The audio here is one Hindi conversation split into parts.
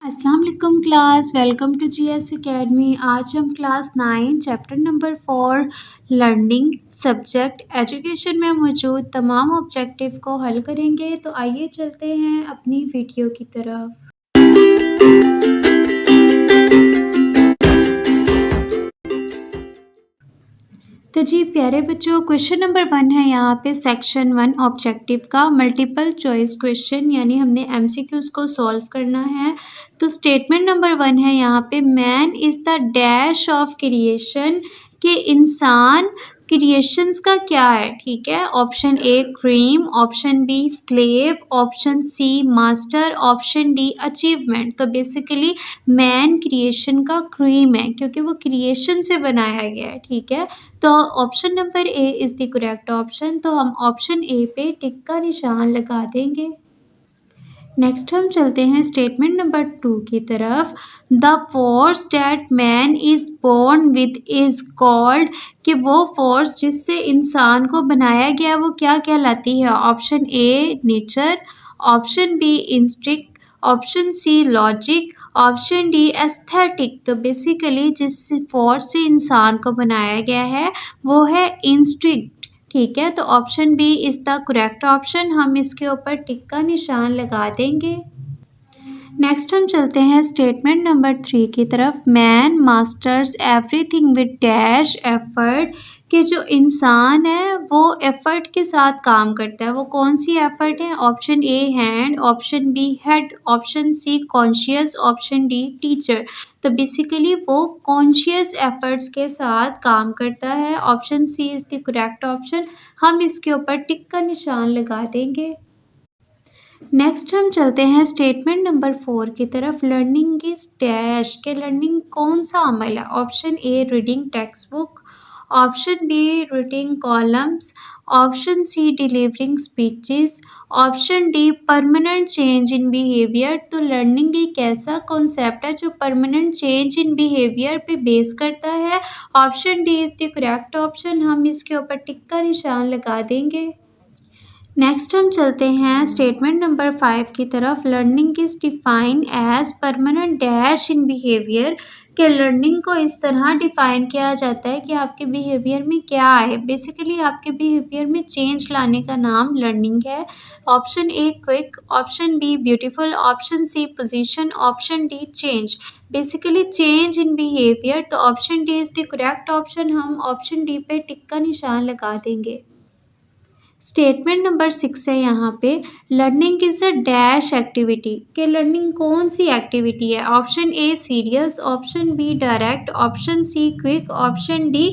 अस्सलाम वालेकुम class, welcome to GS academy. आज हम class 9 chapter number 4 learning subject education में मौजूद तमाम ऑब्जेक्टिव को हल करेंगे। तो आइए चलते हैं अपनी वीडियो की तरफ। तो जी प्यारे बच्चों, क्वेश्चन नंबर 1 है यहाँ पे सेक्शन 1 ऑब्जेक्टिव का मल्टीपल चॉइस क्वेश्चन, यानी हमने एमसीक्यूज को सॉल्व करना है। तो स्टेटमेंट नंबर 1 है यहाँ पे, man is the dash of creation, के इंसान क्रिएशंस का क्या है। ठीक है, option A cream, option B slave, option C master, option D achievement. तो बेसिकली मैन क्रिएशन का क्रीम है क्योंकि वो क्रिएशन से बनाया गया है। ठीक है, तो option number A is the correct option. तो हम ऑप्शन ए पे टिक का निशान लगा देंगे। नेक्स्ट हम चलते हैं स्टेटमेंट नंबर 2 की तरफ। The force that man is born with is called, कि वो फोर्स जिससे इंसान को बनाया गया वो क्या कहलाती है। Option A nature, option B instinct, option C logic, option D aesthetic. तो बेसिकली जिस फोर्स से इंसान को बनाया गया है वो है इंस्टिंक्ट। ठीक है, तो option B is the correct option. हम इसके ऊपर टिक का निशान लगा देंगे। नेक्स्ट हम चलते हैं स्टेटमेंट नंबर 3 की तरफ। Man masters everything with dash effort, कि जो इंसान है वो एफर्ट के साथ काम करता है। वो कौन सी एफर्ट है। Option A hand, option B head, option C conscious, option D teacher. तो बेसिकली वो कॉन्शियस एफर्ट्स के साथ काम करता है। Option C is the correct option. हम इसके ऊपर टिक का निशान लगा देंगे। नेक्स्ट हम चलते हैं स्टेटमेंट नंबर 4 की तरफ। लर्निंग इज डैश, के लर्निंग कौन सा अमल है। Option A reading textbook, option B reading columns, option C delivering speeches, option D permanent change in behaviour. तो लर्निंग एक ऐसा कॉन्सेप्ट है जो परमानेंट चेंज इन बिहेवियर पे बेस करता है। Option D is the correct option. हम इसके ऊपर टिक का निशान लगा देंगे। नेक्स्ट हम चलते हैं स्टेटमेंट नंबर 5 की तरफ। Learning is define as permanent dash in behaviour, के लर्निंग को इस तरह डिफाइन किया जाता है कि आपके बिहेवियर में क्या है। बेसिकली आपके बिहेवियर में चेंज लाने का नाम लर्निंग है। Option A quick, option B beautiful, option C position, option D change. Basically change in behaviour, तो option D is the correct option. हम ऑप्शन डी पे टिक का निशान लगा देंगे। स्टेटमेंट नंबर 6 है यहाँ पे, learning is a dash activity, के लर्निंग कौन सी एक्टिविटी है। Option A serious, option B direct, option C quick, option D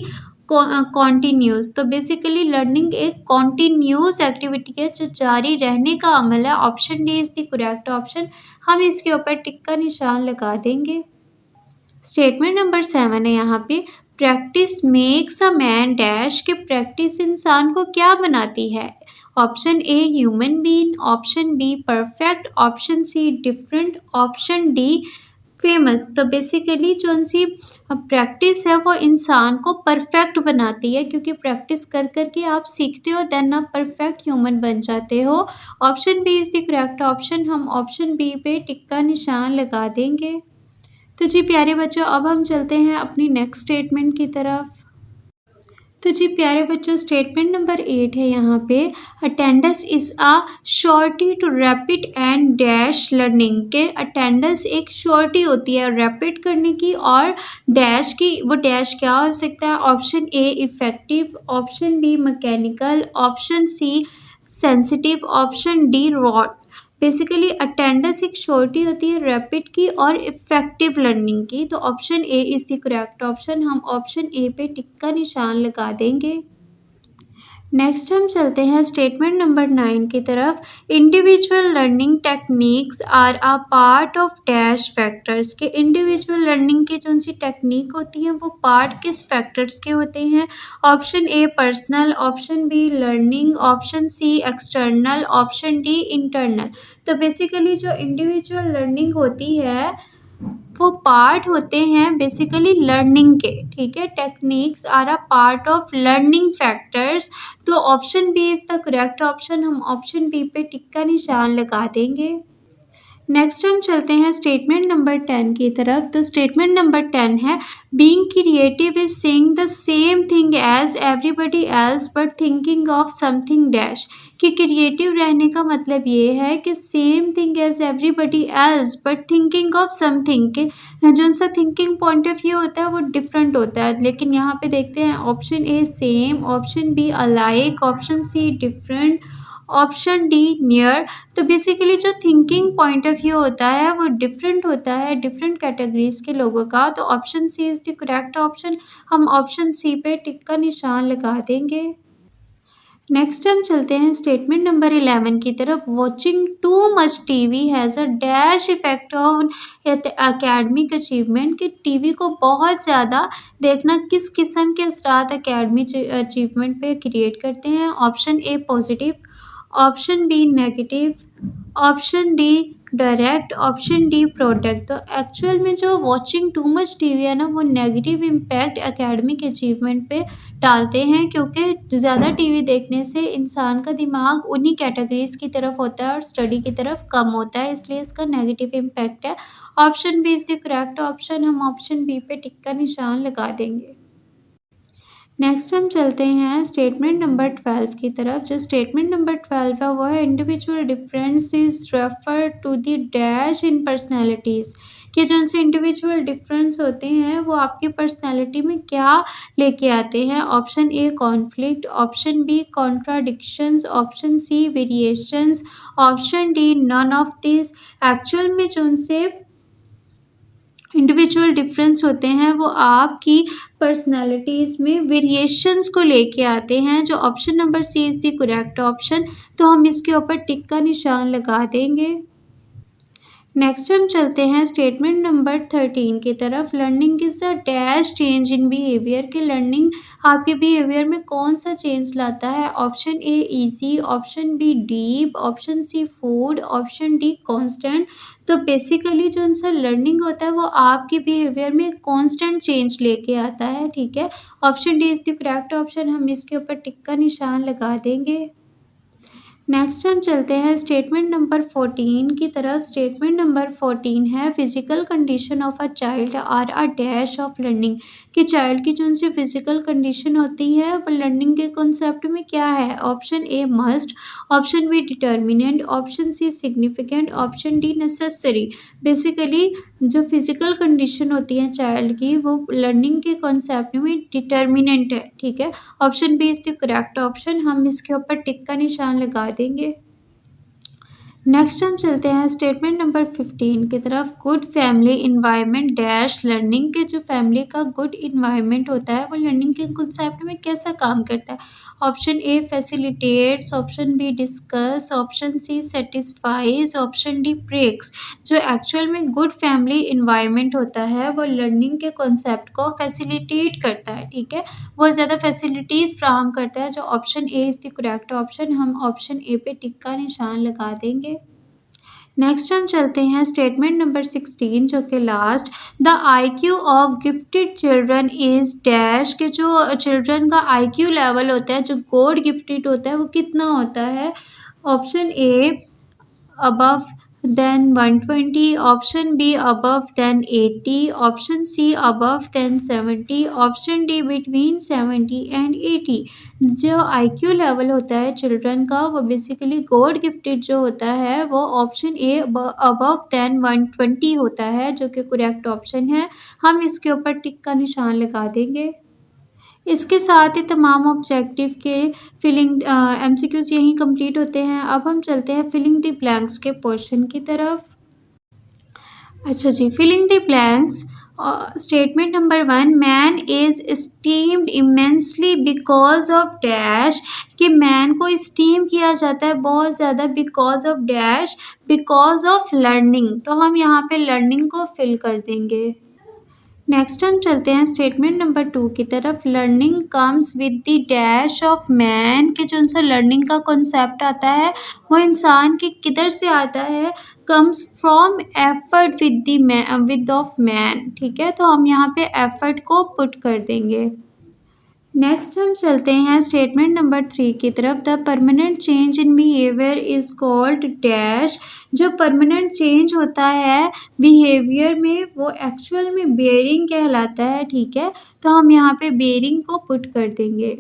continuous. तो बेसिकली लर्निंग एक कॉन्टीन्यूस एक्टिविटी है जो जारी रहने का अमल है। Option D is the correct option. हम इसके ऊपर टिक का निशान लगा देंगे। स्टेटमेंट नंबर 7 है यहाँ पे, practice makes a man dash, के प्रैक्टिस इंसान को क्या बनाती है। Option A human being, option B perfect, option C different, option D famous. तो बेसिकली जो सी प्रैक्टिस है वो इंसान को परफेक्ट बनाती है, क्योंकि प्रैक्टिस कर कर के आप सीखते हो, देन आप परफेक्ट ह्यूमन बन जाते हो। Option B is the correct option. हम ऑप्शन बी पे टिक का निशान लगा देंगे। तो जी प्यारे बच्चों, अब हम चलते हैं अपनी नेक्स्ट स्टेटमेंट की तरफ। तो जी प्यारे बच्चों, स्टेटमेंट नंबर 8 है यहाँ पे, attendance is a surety to rapid and dash learning, के अटेंडेंस एक श्योरिटी होती है रैपिड करने की और डैश की। वो डैश क्या हो सकता है। Option A effective, option B mechanical, option C sensitive, option D rod. Basically attendance एक श्योरिटी होती है रैपिड की और इफ़ेक्टिव लर्निंग की। तो option A is the correct option. हम ऑप्शन ए पे टिक का निशान लगा देंगे। नेक्स्ट हम चलते हैं स्टेटमेंट नंबर 9 की तरफ। Individual learning techniques are a part of dash factors, के इंडिविजुअल लर्निंग की जो सी टेक्निक होती हैं वो पार्ट किस फैक्टर्स के होते हैं। Option A personal, option B learning, option C external, option D internal. तो बेसिकली जो इंडिविजुअल लर्निंग होती है वो पार्ट होते हैं बेसिकली लर्निंग के। ठीक है, techniques are a part of learning factors. तो option B is the correct option. हम ऑप्शन बी पे टिक का निशान लगा देंगे। नेक्स्ट हम चलते हैं स्टेटमेंट नंबर 10 की तरफ। तो स्टेटमेंट नंबर 10 है being creative is saying the same thing as everybody else but thinking of something dash. कि क्रिएटिव रहने का मतलब ये है कि same thing as everybody else but thinking of something, के जो सा थिंकिंग पॉइंट ऑफ व्यू होता है वो डिफरेंट होता है। लेकिन यहाँ पे देखते हैं option A same, option B alike, option C different, option D near. तो बेसिकली जो थिंकिंग पॉइंट ऑफ व्यू होता है वो डिफरेंट होता है डिफरेंट कैटेगरीज के लोगों का। तो option C is the correct option. हम ऑप्शन सी पे टिक का निशान लगा देंगे। नेक्स्ट हम चलते हैं स्टेटमेंट नंबर 11 की तरफ। Watching too much TV has a dash effect on academic achievement. कि टीवी को बहुत ज़्यादा देखना किस किस्म के असरात एकेडमिक अचीवमेंट पे क्रिएट करते हैं। Option A positive, option B negative, option D direct, option D product. तो एक्चुअल में जो वॉचिंग टू मच टीवी है ना वो नेगेटिव इम्पैक्ट एकेडमिक अचीवमेंट पे डालते हैं, क्योंकि ज़्यादा टीवी देखने से इंसान का दिमाग उन्हीं कैटेगरीज की तरफ होता है और स्टडी की तरफ कम होता है, इसलिए इसका नेगेटिव इम्पैक्ट है। Option B is the correct option. हम ऑप्शन बी पे टिक का निशान लगा देंगे। नेक्स्ट हम चलते हैं स्टेटमेंट नंबर 12 की तरफ। जो स्टेटमेंट नंबर 12 है वो है individual difference is refer to the dash in personalities. कि जो उनसे इंडिविजुअल डिफरेंस होते हैं वो आपकी पर्सनैलिटी में क्या लेके आते हैं। Option A conflict, option B contradictions, option C variations, option D none of this. Actual में जो उनसे इंडिविजुअल डिफरेंस होते हैं वो आपकी पर्सनैलिटीज़ में वेरिएशंस को लेके आते हैं। जो option number C is the correct option. तो हम इसके ऊपर टिक का निशान लगा देंगे। नेक्स्ट हम चलते हैं स्टेटमेंट नंबर 13 की तरफ। Learning is a dash change in behaviour. कि लर्निंग आपके बिहेवियर में कौन सा चेंज लाता है। Option A easy, option B deep, option C food, option D constant. तो बेसिकली जो आंसर लर्निंग होता है वो आपके बिहेवियर में कांस्टेंट चेंज लेके आता है, ठीक है। Option D is the correct option. हम इसके ऊपर टिक का निशान लगा देंगे। नेक्स्ट हम चलते हैं स्टेटमेंट नंबर 14 की तरफ। स्टेटमेंट नंबर 14 है physical condition of a child are a dash of learning. कि चाइल्ड की जो उनसे फिजिकल कंडीशन होती है वो लर्निंग के कॉन्सेप्ट में क्या है। Option A must, option B determinant, option C significant, option D necessary. Basically जो फिजिकल कंडीशन होती है चाइल्ड की वो लर्निंग के कॉन्सेप्ट में डिटर्मिनेंट है, ठीक है। Option B is the correct option. हम इसके ऊपर टिक का निशान लगा देंगे। नेक्स्ट हम चलते हैं स्टेटमेंट नंबर 15 की तरफ। Good family environment dash learning. के जो फैमिली का गुड इन्वायरमेंट होता है वो लर्निंग के कंसेप्ट में कैसा काम करता है। Option A facilitates, option B discuss, option C satisfies, option D breaks. जो एक्चुअल में गुड फैमिली इन्वायरमेंट होता है वो लर्निंग के कॉन्सेप्ट को फैसिलिटेट करता है, ठीक है। वो ज़्यादा फैसिलिटीज़ फ्राहम करता है। जो option A is the correct option. हम ऑप्शन ए पे टिक का निशान लगा देंगे। नेक्स्ट हम चलते हैं स्टेटमेंट नंबर 16 जो कि last. The IQ of gifted children is dash. के जो चिल्ड्रन का IQ लेवल होता है जो गॉड गिफ्टेड होता है वो कितना होता है। Option A above than 120, option B above than 80, option C above than 70, option D between 70 and 80। जो IQ लेवल होता है चिल्ड्रन का वो बेसिकली गॉड गिफ्टेड जो होता है वो ऑप्शन ए above than 120 होता है, जो कि करेक्ट ऑप्शन है। हम इसके ऊपर टिक का निशान लगा देंगे। इसके साथ ही तमाम ऑब्जेक्टिव के फिलिंग MCQs यहीं कंप्लीट होते हैं। अब हम चलते हैं फिलिंग द ब्लैंक्स के पोर्शन की तरफ। अच्छा जी, filling the blanks. Statement number 1 man is esteemed immensely because of dash. कि मैन को स्टीम किया जाता है बहुत ज़्यादा because of dash, because of learning. तो हम यहाँ पे लर्निंग को फिल कर देंगे। नेक्स्ट हम चलते हैं स्टेटमेंट नंबर 2 की तरफ। Learning comes with the dash of man. के जो उनसे लर्निंग का कॉन्सेप्ट आता है वो इंसान के किधर से आता है। Comes from effort with of man, ठीक है। तो हम यहाँ पे एफर्ट को पुट कर देंगे। नेक्स्ट हम चलते हैं स्टेटमेंट नंबर 3 की तरफ। The permanent change in behaviour is called dash. जो परमानेंट चेंज होता है बिहेवियर में वो एक्चुअल में बेयरिंग कहलाता है, ठीक है। तो हम यहाँ पे बेयरिंग को पुट कर देंगे।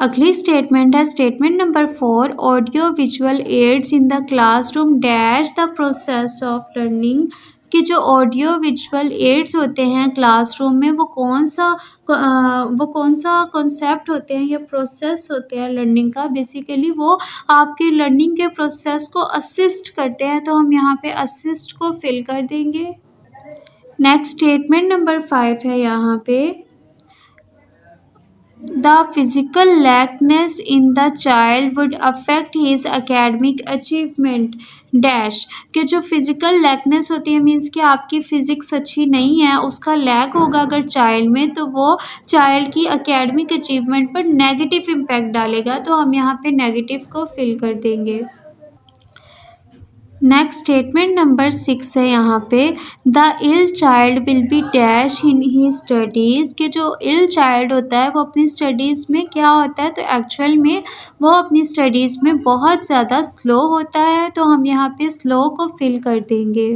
अगली स्टेटमेंट है statement number 4। Audio visual aids in the classroom dash the process of learning. कि जो ऑडियो विजुअल एड्स होते हैं क्लासरूम में वो कौन सा कॉन्सेप्ट होते हैं या प्रोसेस होते हैं लर्निंग का। बेसिकली वो आपके लर्निंग के प्रोसेस को असिस्ट करते हैं, तो हम यहाँ पे असिस्ट को फिल कर देंगे। नेक्स्ट स्टेटमेंट नंबर 5 है यहाँ पे। The physical lackness in the child would affect his academic achievement dash. कि जो फिजिकल लैकनेस होती है मीन्स कि आपकी फिजिक्स अच्छी नहीं है, उसका लैक होगा अगर चाइल्ड में, तो वो चाइल्ड की एकेडमिक अचीवमेंट पर नेगेटिव इम्पैक्ट डालेगा। तो हम यहाँ पे नेगेटिव को फिल कर देंगे। नेक्स्ट स्टेटमेंट नंबर 6 है यहाँ पे। The ill child will be dash in his studies. कि जो इल चाइल्ड होता है वो अपनी स्टडीज़ में क्या होता है, तो एक्चुअल में वो अपनी स्टडीज़ में बहुत ज़्यादा स्लो होता है। तो हम यहाँ पे स्लो को फिल कर देंगे।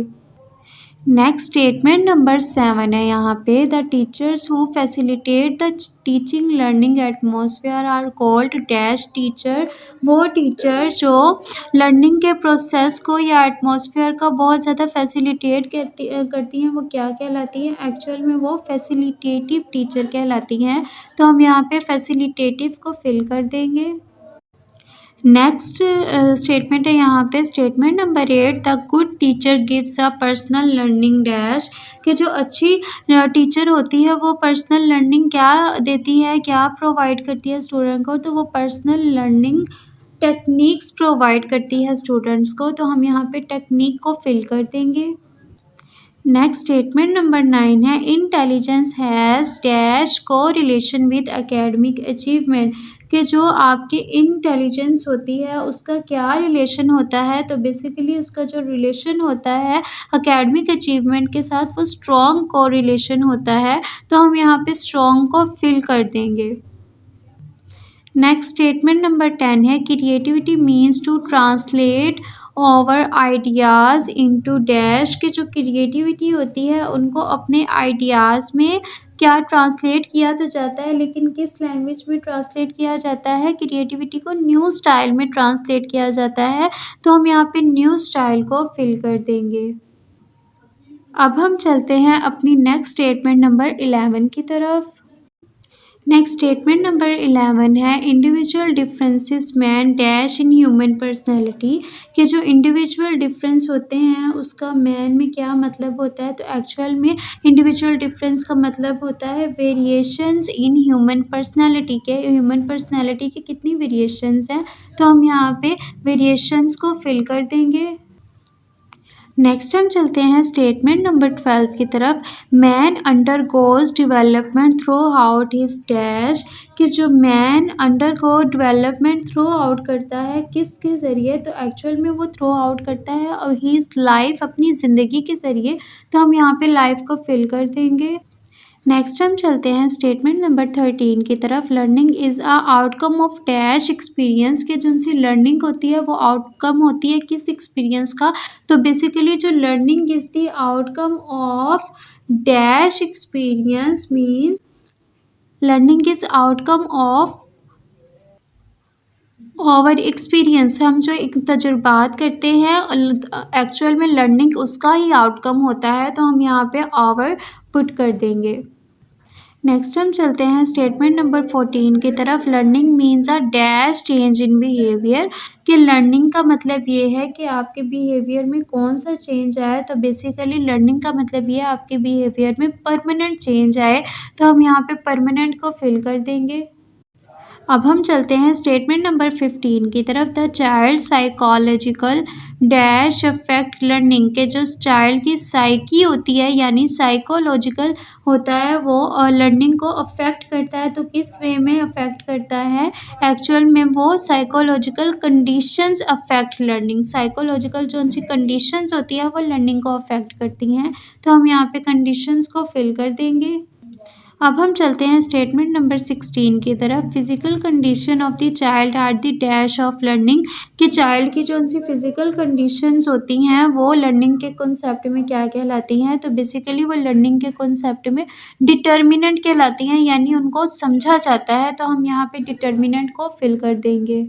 नेक्स्ट स्टेटमेंट नंबर 7 है यहाँ पे। The teachers who facilitate the teaching learning atmosphere are called dash teacher. वो टीचर जो लर्निंग के प्रोसेस को या एटमॉस्फेयर का बहुत ज़्यादा फैसिलिटेट करती हैं वो क्या कहलाती हैं, एक्चुअल में वो फैसिलिटेटिव टीचर कहलाती हैं। तो हम यहाँ पे फैसिलिटेटिव को फिल कर देंगे। नेक्स्ट स्टेटमेंट है यहाँ पे statement number 8। The good teacher gives a personal learning dash. कि जो अच्छी टीचर होती है वो पर्सनल लर्निंग क्या देती है, क्या प्रोवाइड करती है स्टूडेंट को, तो वो पर्सनल लर्निंग टेक्निक्स प्रोवाइड करती है स्टूडेंट्स को। तो हम यहाँ पे टेक्निक को फिल कर देंगे। नेक्स्ट स्टेटमेंट नंबर 9 है। इंटेलिजेंस हैज़ डैश को रिलेशन विद एकेडमिक अचीवमेंट। कि जो आपकी इंटेलिजेंस होती है उसका क्या रिलेशन होता है, तो बेसिकली उसका जो रिलेशन होता है एकेडमिक अचीवमेंट के साथ वो स्ट्रॉन्ग को रिलेशन होता है। तो हम यहाँ पे स्ट्रॉन्ग को फिल कर देंगे। नेक्स्ट स्टेटमेंट नंबर 10 है। Creativity means to translate over ideas into dash. कि जो क्रिएटिविटी होती है उनको अपने आइडियाज़ में क्या ट्रांसलेट किया तो जाता है, लेकिन किस लैंग्वेज में ट्रांसलेट किया जाता है, क्रिएटिविटी को न्यू स्टाइल में ट्रांसलेट किया जाता है। तो हम यहाँ पे न्यू स्टाइल को फिल कर देंगे। अब हम चलते हैं अपनी नेक्स्ट स्टेटमेंट नंबर 11 की तरफ। नेक्स्ट स्टेटमेंट नंबर 11 है। Individual differences man dash in human personality. कि जो इंडिविजुअल डिफरेंस होते हैं उसका मैन में क्या मतलब होता है, तो एक्चुअल में इंडिविजुअल डिफरेंस का मतलब होता है वेरिएशंस इन ह्यूमन पर्सनैलिटी के। ह्यूमन पर्सनैलिटी की कितनी वेरिएशंस हैं, तो हम यहाँ पे वेरिएशंस को फिल कर देंगे। नेक्स्ट हम चलते हैं स्टेटमेंट नंबर 12 की तरफ। Man under goes development through out his dash. कि जो मैन अंडर गो डेवलपमेंट थ्रू आउट करता है किसके ज़रिए, तो एक्चुअल में वो थ्रू आउट करता है और हीज़ लाइफ अपनी ज़िंदगी के ज़रिए। तो हम यहाँ पे लाइफ को फिल कर देंगे। नेक्स्ट हम चलते हैं स्टेटमेंट नंबर 13 की तरफ। Learning is a outcome of dash experience. के जो उनसे लर्निंग होती है वो आउटकम होती है किस एक्सपीरियंस का, तो बेसिकली जो learning is the outcome of dash experience means learning is outcome of over experience. हम जो एक तजुर्बात करते हैं एक्चुअल में लर्निंग उसका ही आउटकम होता है। तो हम यहाँ पे ओवर पुट कर देंगे। नेक्स्ट हम चलते हैं स्टेटमेंट नंबर 14 की तरफ। Learning means a dash change in behaviour. कि लर्निंग का मतलब ये है कि आपके बिहेवियर में कौन सा चेंज आया, तो बेसिकली लर्निंग का मतलब ये है आपके बिहेवियर में परमानेंट चेंज आए। तो हम यहाँ पे परमानेंट को फिल कर देंगे। अब हम चलते हैं स्टेटमेंट नंबर 15 की तरफ। The child psychological dash affect learning. के जो चाइल्ड की साइकी होती है यानी साइकोलॉजिकल होता है वो लर्निंग को अफेक्ट करता है। तो किस वे में अफेक्ट करता है, एक्चुअल में वो psychological conditions affect learning. Psychological जो उनकी कंडीशंस होती है वो लर्निंग को अफेक्ट करती हैं। तो हम यहाँ पे कंडीशंस को फिल कर देंगे। अब हम चलते हैं स्टेटमेंट नंबर 16 की तरफ। Physical condition of the child are the dash of learning, कि चाइल्ड की जो सी फिजिकल कंडीशंस होती हैं वो लर्निंग के कॉन्सेप्ट में क्या कहलाती हैं, तो बेसिकली वो लर्निंग के कॉन्सेप्ट में डिटर्मिनेंट कहलाती हैं, यानी उनको समझा जाता है, तो हम यहाँ पे डिटर्मिनेंट को फिल कर देंगे।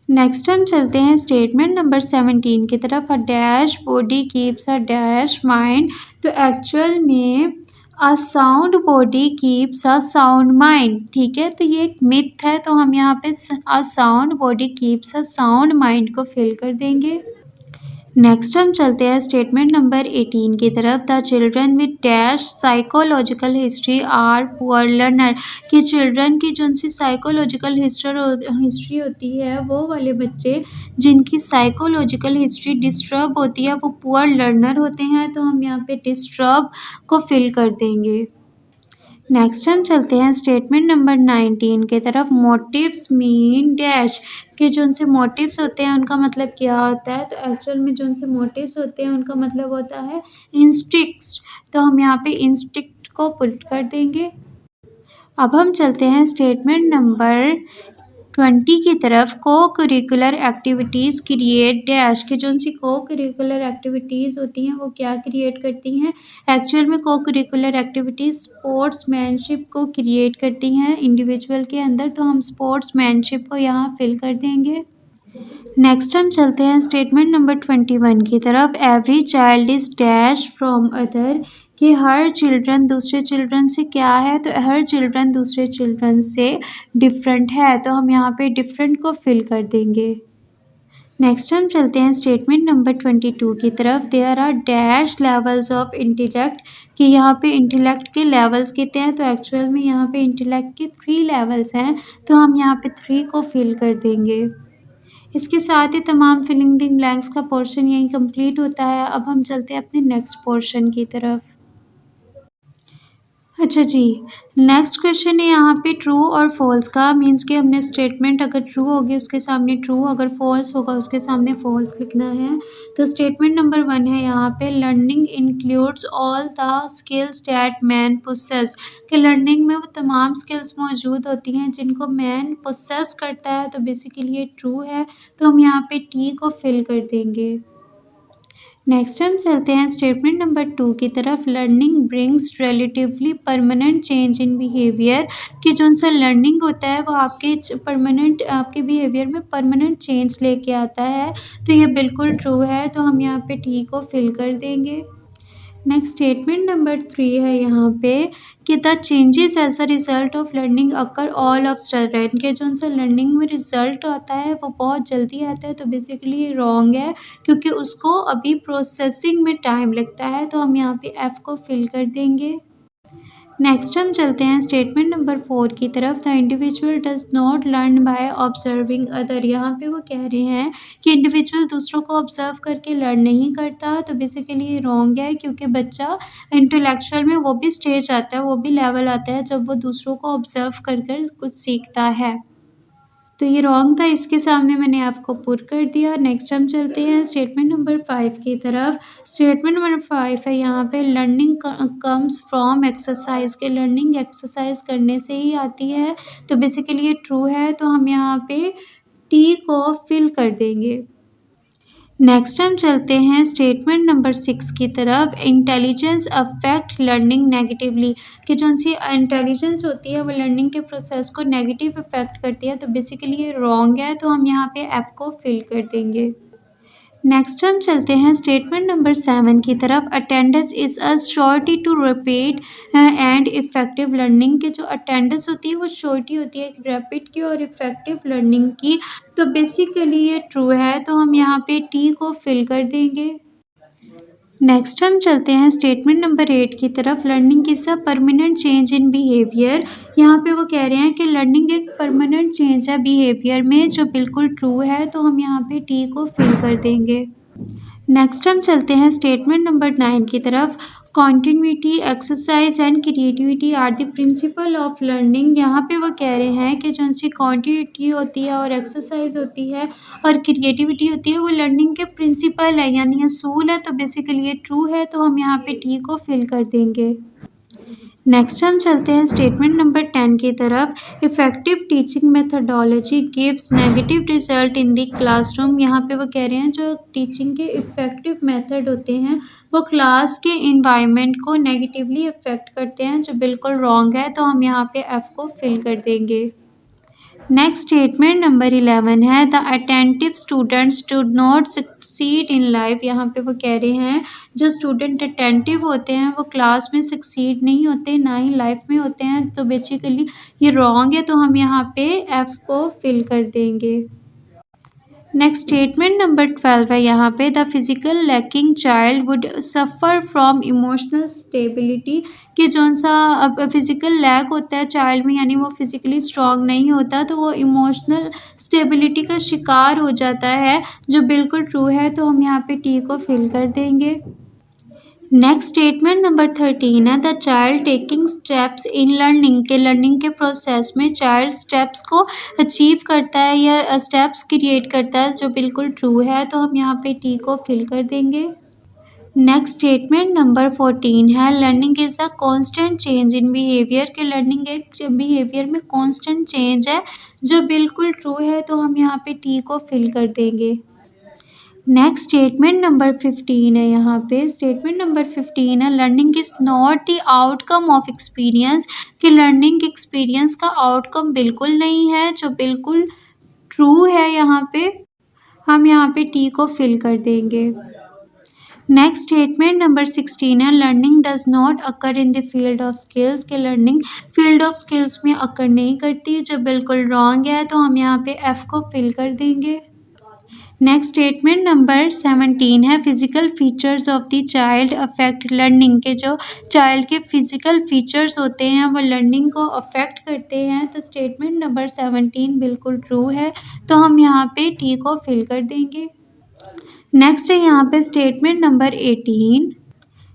नेक्स्ट हम चलते हैं स्टेटमेंट नंबर 17 की तरफ। A dash body keeps a dash mind, तो एक्चुअल में a sound body keeps a sound mind. ठीक है, तो ये एक मिथ है, तो हम यहाँ पे a sound body keeps a sound mind को फिल कर देंगे। नेक्स्ट हम चलते हैं स्टेटमेंट नंबर 18 की तरफ। The children with dash psychological history are poor learner, कि चिल्ड्रन की जो सी साइकोलॉजिकल हिस्ट्री होती है वो वाले बच्चे जिनकी साइकोलॉजिकल हिस्ट्री डिस्टर्ब होती है वो पुअर लर्नर होते हैं, तो हम यहाँ पे डिस्टर्ब को फिल कर देंगे। नेक्स्ट हम चलते हैं स्टेटमेंट नंबर 19 के तरफ। मोटिव्स मीन डैश, कि जो उनसे मोटिव्स होते हैं उनका मतलब क्या होता है, तो एक्चुअल में जो उनसे मोटिव्स होते हैं उनका मतलब होता है इंस्टिक्ट्स, तो हम यहाँ पे इंस्टिक्ट को पुट कर देंगे। अब हम चलते हैं स्टेटमेंट नंबर 20 की तरफ। को करिकुलर एक्टिविटीज़ क्रिएट डैश, के जो सी को करिकुलर एक्टिविटीज़ होती हैं वो क्या क्रिएट करती हैं, एक्चुअल में को करिकुलर एक्टिविटीज़ स्पोर्ट्समैनशिप को क्रिएट करती हैं इंडिविजुअल के अंदर, तो हम स्पोर्ट्समैनशिप को यहाँ फिल कर देंगे। नेक्स्ट हम चलते हैं स्टेटमेंट नंबर 21 की तरफ। Every child is dash from other, कि हर चिल्ड्रन दूसरे चिल्ड्रन से क्या है, तो हर चिल्ड्रन दूसरे चिल्ड्रन से डिफरेंट है, तो हम यहाँ पे डिफरेंट को फिल कर देंगे। नेक्स्ट हम चलते हैं स्टेटमेंट नंबर 22 की तरफ। There are dash levels of intellect, कि यहाँ पे इंटेलेक्ट के लेवल्स कितने हैं, तो एक्चुअल में यहाँ पे इंटेलेक्ट के 3 लेवल्स हैं, तो हम यहाँ पे 3 को फिल कर देंगे। इसके साथ ही तमाम फिलिंग द ब्लैंक्स का पोर्शन यहीं कंप्लीट होता है। अब हम चलते हैं अपने नेक्स्ट पोर्शन की तरफ। अच्छा जी, नेक्स्ट क्वेश्चन है यहाँ पे ट्रू और फॉल्स का। मीन्स कि हमने स्टेटमेंट अगर ट्रू होगी उसके सामने ट्रू, अगर फॉल्स होगा उसके सामने फॉल्स लिखना है। तो स्टेटमेंट नंबर 1 है यहाँ पे, learning includes all the skills that man possess, कि लर्निंग में वो तमाम स्किल्स मौजूद होती हैं जिनको मैन पोसेस करता है, तो बेसिकली ये ट्रू है, तो हम यहाँ पे टी को फिल कर देंगे। नेक्स्ट हम चलते हैं स्टेटमेंट नंबर 2 की तरफ। Learning brings relatively permanent change in behaviour, कि जो सा लर्निंग होता है वो आपके परमानेंट आपके बिहेवियर में परमानेंट चेंज लेके आता है, तो ये बिल्कुल ट्रू है, तो हम यहाँ पे टी को फिल कर देंगे। नेक्स्ट स्टेटमेंट नंबर 3 है यहाँ पे, कि the changes as a result of learning occur all of children, के जो सा लर्निंग में रिजल्ट आता है वो बहुत जल्दी आता है, तो बेसिकली ये रॉन्ग है क्योंकि उसको अभी प्रोसेसिंग में टाइम लगता है, तो हम यहाँ पे एफ़ को फिल कर देंगे। नेक्स्ट हम चलते हैं स्टेटमेंट नंबर 4 की तरफ। The individual does not learn by observing other, यहाँ पे वो कह रहे हैं कि इंडिविजुअल दूसरों को ऑब्जर्व करके लर्न नहीं करता, तो बेसिकली ये रॉन्ग है क्योंकि बच्चा इंटेलेक्चुअल में वो भी स्टेज आता है, वो भी लेवल आता है जब वो दूसरों को ऑब्जर्व कर कर कुछ सीखता है, तो ये रॉन्ग था, इसके सामने मैंने आपको पुट कर दिया। नेक्स्ट हम चलते हैं स्टेटमेंट नंबर 5 की तरफ। स्टेटमेंट नंबर 5 है यहाँ पे, लर्निंग कम्स फ्रॉम एक्सरसाइज, के लर्निंग एक्सरसाइज करने से ही आती है, तो बेसिकली ये ट्रू है, तो हम यहाँ पे टी को फिल कर देंगे। नेक्स्ट हम चलते हैं स्टेटमेंट नंबर 6 की तरफ। इंटेलिजेंस अफेक्ट लर्निंग नेगेटिवली, कि जो सी इंटेलिजेंस होती है वो लर्निंग के प्रोसेस को नेगेटिव इफेक्ट करती है, तो बेसिकली ये रॉन्ग है, तो हम यहाँ पे एफ को फिल कर देंगे। नेक्स्ट हम चलते हैं स्टेटमेंट नंबर 7 की तरफ। Attendance is a surety to rapid and effective learning, के जो अटेंडेंस होती है वो श्योरिटी होती है रैपिड की और इफ़ेक्टिव लर्निंग की, तो बेसिकली ये ट्रू है, तो हम यहाँ पे टी को फिल कर देंगे। नेक्स्ट हम चलते हैं स्टेटमेंट नंबर 8 की तरफ। Learning is a permanent change in behaviour, यहाँ पे वो कह रहे हैं कि लर्निंग एक परमानेंट चेंज है बिहेवियर में, जो बिल्कुल ट्रू है, तो हम यहाँ पे टी को फिल कर देंगे। नेक्स्ट हम चलते हैं स्टेटमेंट नंबर 9 की तरफ। Continuity exercise and creativity are the principle of learning, यहाँ पे वो कह रहे हैं कि जो सी कॉन्टिन्यूटी होती है और एक्सरसाइज होती है और क्रिएटिविटी होती है वो लर्निंग के प्रिंसिपल है, यानी असूल है, तो बेसिकली ये ट्रू है, तो हम यहाँ पे टी को फिल कर देंगे। नेक्स्ट हम चलते हैं स्टेटमेंट नंबर 10 की तरफ। Effective teaching methodology gives negative result in the classroom. यहाँ पे वो कह रहे हैं जो टीचिंग के इफेक्टिव मेथड होते हैं वो क्लास के इन्वायरमेंट को नेगेटिवली अफेक्ट करते हैं, जो बिल्कुल रॉन्ग है। तो हम यहाँ पे एफ को फिल कर देंगे। नेक्स्ट स्टेटमेंट नंबर 11 है the attentive students do not succeed in life. यहाँ पे वो कह रहे हैं जो स्टूडेंट अटेंटिव होते हैं वो क्लास में सक्सीड नहीं होते, ना ही लाइफ में होते हैं। तो बेसिकली ये रॉन्ग है, तो हम यहाँ पे एफ को फिल कर देंगे। नेक्स्ट स्टेटमेंट नंबर 12 है यहाँ पे the physical lacking child would suffer from emotional stability. कि जौन सा अब फिजिकल लैक होता है चाइल्ड में, यानी वो फिजिकली स्ट्रांग नहीं होता, तो वो इमोशनल स्टेबिलिटी का शिकार हो जाता है, जो बिल्कुल ट्रू है। तो हम यहाँ पे टी को फिल कर देंगे। नेक्स्ट स्टेटमेंट नंबर 13 है the child taking steps in learning. के लर्निंग के प्रोसेस में चाइल्ड स्टेप्स को अचीव करता है या स्टेप्स क्रिएट करता है, जो बिल्कुल ट्रू है। तो हम यहाँ पे टी को फिल कर देंगे। नेक्स्ट स्टेटमेंट नंबर 14 है learning is a constant change in behaviour. के लर्निंग एक बिहेवियर में कांस्टेंट चेंज है, जो बिल्कुल ट्रू है। तो हम यहाँ पे टी को फिल कर देंगे। नेक्स्ट स्टेटमेंट नंबर 15 है यहाँ पे। स्टेटमेंट नंबर 15 है learning is not the outcome of experience. कि लर्निंग एक्सपीरियंस का आउटकम बिल्कुल नहीं है, जो बिल्कुल ट्रू है। यहाँ पे हम यहाँ पे टी को फिल कर देंगे। नेक्स्ट स्टेटमेंट नंबर 16 है learning does not occur in the field of skills. के लर्निंग फील्ड ऑफ स्किल्स में अकर नहीं करती, जो बिल्कुल रॉन्ग है। तो हम यहाँ पे एफ को फिल कर देंगे। नेक्स्ट स्टेटमेंट नंबर 17 है physical features of the child affect learning. के जो चाइल्ड के फिजिकल फीचर्स होते हैं वो लर्निंग को अफेक्ट करते हैं। तो स्टेटमेंट नंबर 17 बिल्कुल ट्रू है। तो हम यहाँ पे टी को फिल कर देंगे। नेक्स्ट है यहाँ पे स्टेटमेंट नंबर 18।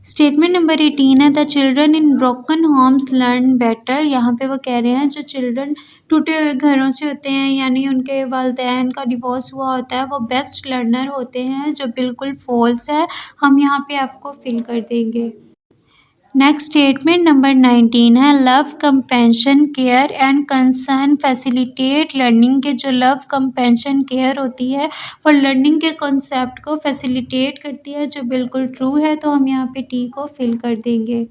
स्टेटमेंट नंबर 18 है the children in broken homes learn better. यहाँ पे वो कह रहे हैं जो चिल्ड्रन टूटे हुए घरों से होते हैं, यानी उनके वालिदैन का डिवोर्स हुआ होता है, वो बेस्ट लर्नर होते हैं, जो बिल्कुल फॉल्स है। हम यहाँ पे एफ को फिल कर देंगे। नेक्स्ट स्टेटमेंट नंबर 19 है love compassion care and concern facilitate learning. के जो लव कंपेंशन केयर होती है वो लर्निंग के कॉन्सेप्ट को फैसिलिटेट करती है, जो बिल्कुल ट्रू है। तो हम यहाँ पे टी को फिल कर देंगे।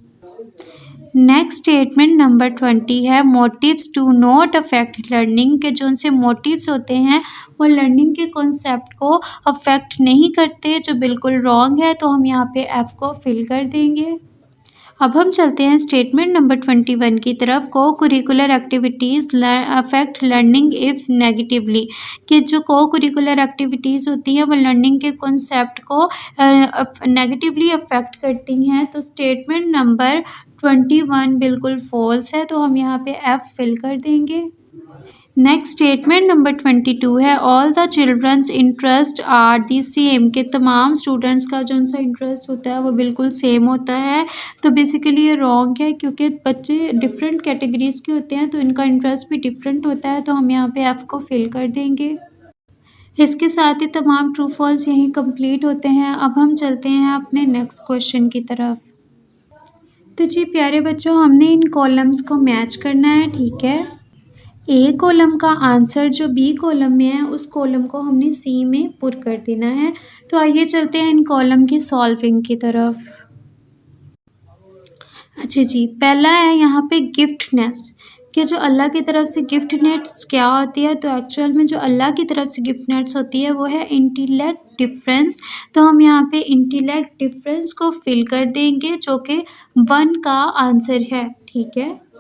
नेक्स्ट स्टेटमेंट नंबर 20 है motives do not affect learning. के जो उनसे मोटिव्स होते हैं वो लर्निंग के कॉन्सेप्ट को अफेक्ट नहीं करते, जो बिल्कुल रॉन्ग है। तो हम यहाँ पे एफ को फिल कर देंगे। अब हम चलते हैं स्टेटमेंट नंबर 21 की तरफ। को curricular activities affect learning if negatively. कि जो को करिकुलर एक्टिविटीज़ होती हैं वो लर्निंग के कॉन्सेप्ट को नेगेटिवली अफेक्ट करती हैं। तो स्टेटमेंट नंबर 21 बिल्कुल फॉल्स है। तो हम यहाँ पे एफ फिल कर देंगे। नेक्स्ट स्टेटमेंट नंबर 22 है all the children's interest are the same. के तमाम स्टूडेंट्स का जो उनका इंटरेस्ट होता है वो बिल्कुल सेम होता है। तो बेसिकली ये रॉन्ग है, क्योंकि बच्चे डिफरेंट कैटेगरीज़ के होते हैं, तो इनका इंटरेस्ट भी डिफरेंट होता है। तो हम यहाँ पे एफ को फिल कर देंगे। इसके साथ ही तमाम ट्रू फॉल्स यहीं कंप्लीट होते हैं। अब हम चलते हैं अपने नेक्स्ट क्वेश्चन की तरफ। तो जी प्यारे बच्चों, हमने इन कॉलम्स को मैच करना है, ठीक है। ए कॉलम का आंसर जो बी कॉलम में है उस कॉलम को हमने सी में पुट कर देना है। तो आइए चलते हैं इन कॉलम की सॉल्विंग की तरफ। अच्छा जी, पहला है यहाँ पे गिफ्टनेस। कि जो अल्लाह की तरफ से गिफ्टनेस क्या होती है, तो एक्चुअल में जो अल्लाह की तरफ से गिफ्टनेस होती है वो है इंटेलेक्ट डिफरेंस। तो हम यहाँ पे इंटेलेक्ट डिफरेंस को फिल कर देंगे, जो कि 1 का आंसर है, ठीक है।